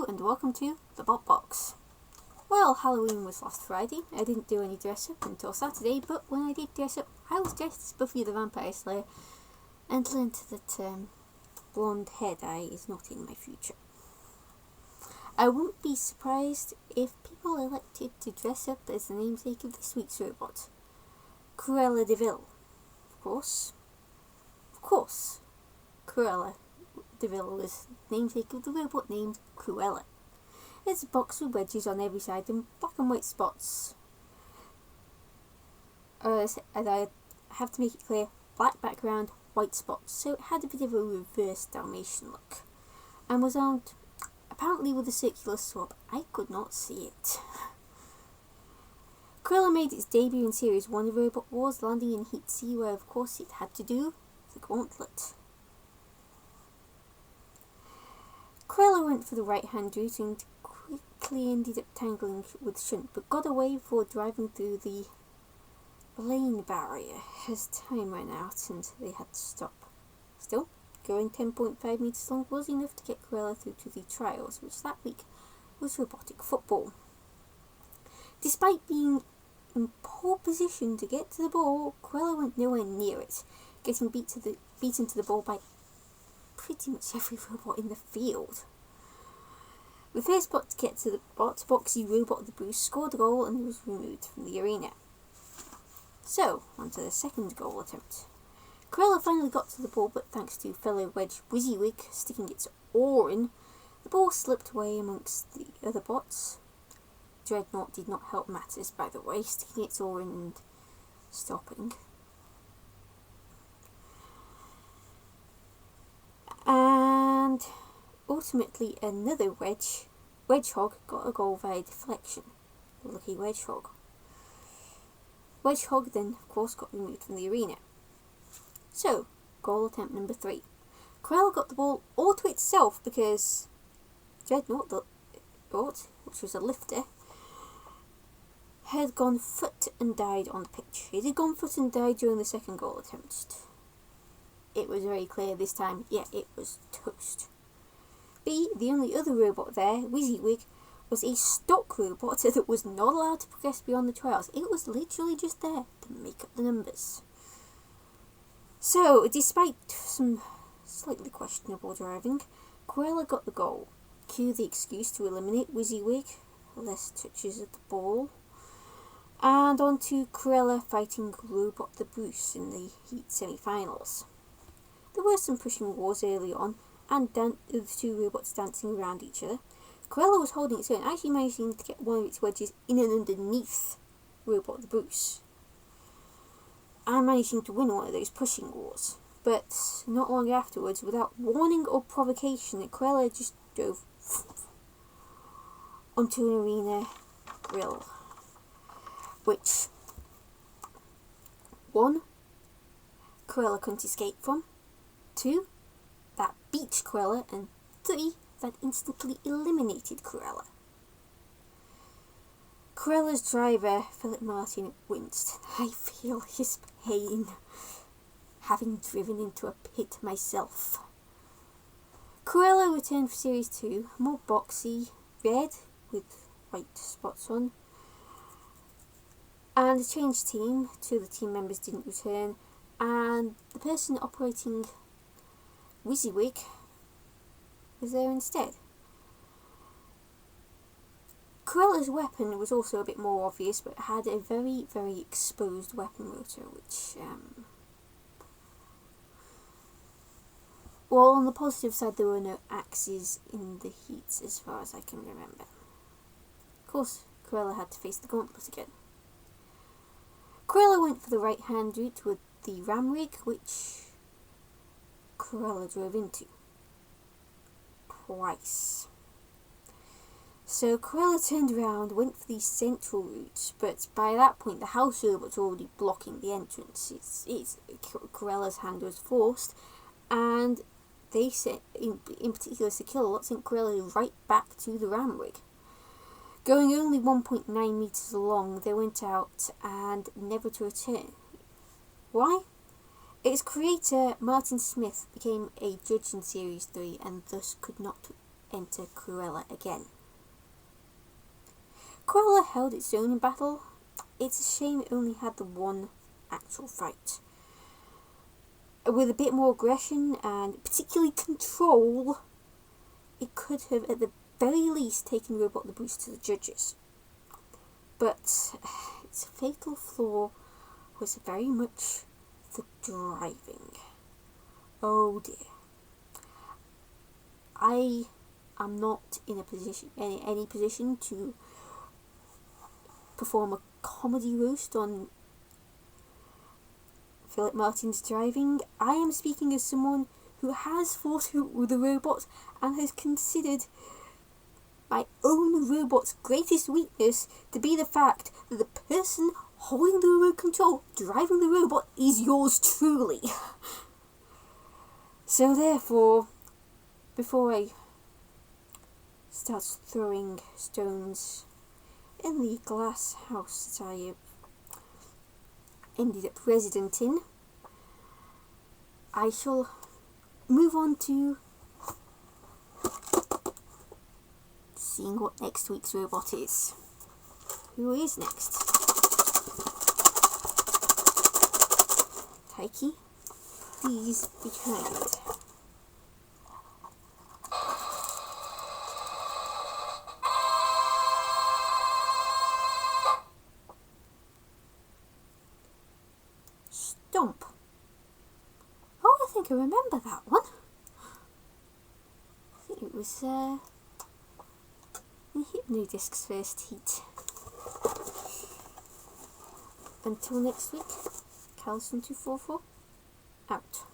Hello and welcome to the Bot Box. Well, Halloween was last Friday. I didn't do any dress up until Saturday, but when I did dress up, I was dressed as Buffy the Vampire Slayer and learned that blonde hair dye is not in my future. I wouldn't be surprised if people elected to dress up as the namesake of this week's robot, Cruella de Vil. Of course, Cruella de Vil was namesake of the robot named Cruella. It's a box with wedges on every side and black and white spots. And I have to make it clear, black background, white spots, so it had a bit of a reverse Dalmatian look. And was armed, apparently with a circular sword. I could not see it. Cruella made its debut in Series 1 of Robot Wars, landing in Heat C, where of course it had to do the gauntlet. Cruella went for the right-hand route and quickly ended up tangling with Shunt, but got away before driving through the lane barrier as time ran out and they had to stop. Still, going 10.5 metres long was enough to get Cruella through to the trials, which that week was robotic football. Despite being in poor position to get to the ball, Cruella went nowhere near it, getting beaten to the ball by pretty much every robot in the field. The first bot to get to the bot, Boxy Robot the Bruce, scored a goal and was removed from the arena. So, on to the second goal attempt. Cruella finally got to the ball, but thanks to fellow wedge Wizzywig sticking its oar in, the ball slipped away amongst the other bots. Dreadnought did not help matters, by the way, sticking its oar in and stopping. And ultimately another Wedgehog got a goal via deflection. Lucky Wedgehog. Wedgehog then, of course, got removed from the arena. So, goal attempt number 3. Cruella got the ball all to itself because Dreadnought, which was a lifter, had gone foot and died on the pitch. It had gone foot and died during the second goal attempt. It was very clear this time, yeah, it was toast. B, the only other robot there, Wizzywig, was a stock robot that was not allowed to progress beyond the trials. It was literally just there to make up the numbers. So, despite some slightly questionable driving, Cruella got the goal. Cue the excuse to eliminate Wizzywig, less touches of the ball. And on to Cruella fighting Robot the Bruce in the Heat semi-finals. There were some pushing wars early on, and the two robots dancing around each other. Cruella was holding its own, actually managing to get one of its wedges in and underneath Robot the Bruce, and managing to win one of those pushing wars. But not long afterwards, without warning or provocation, Cruella just drove onto an arena grill, which 1. Cruella couldn't escape from, 2. that beat Cruella, and 3. that instantly eliminated Cruella. Cruella's driver, Philip Martin, winced. I feel his pain, having driven into a pit myself. Cruella returned for Series 2, more boxy, red with white spots on, and a changed team. 2 of the team members didn't return, and the person operating Wizzywig was there instead. Cruella's weapon was also a bit more obvious, but had a very, very exposed weapon rotor, which, well, on the positive side, there were no axes in the heats, as far as I can remember. Of course, Cruella had to face the gauntlet again. Cruella went for the right-hand route with the ram rig, which Cruella drove into twice. So Cruella turned around, went for the central route, but by that point the house robots were already blocking the entrance. Cruella's hand was forced, and they sent, in particular Sir Kill-a-Lot, sent Cruella right back to the ram rig. Going only 1.9 metres long, they went out and never to return. Why? Its creator, Martin Smith, became a judge in Series 3 and thus could not enter Cruella again. Cruella held its own in battle. It's a shame it only had the one actual fight. With a bit more aggression and particularly control, it could have at the very least taken Robot the Bruce to the judges. But its fatal flaw was very much the driving. Oh dear. I am not in any position to perform a comedy roast on Philip Martin's driving. I am speaking as someone who has fought with a robot and has considered my own robot's greatest weakness to be the fact that the person holding the remote control, driving the robot, is yours truly. So therefore, before I start throwing stones in the glass house that I ended up resident in, I shall move on to seeing what next week's robot is. Who is next? Taiki, please be kind. Stomp. Oh, I think I remember that one. I think it was in Hypnodisc's first heat. Until next week, Calcium 244 out.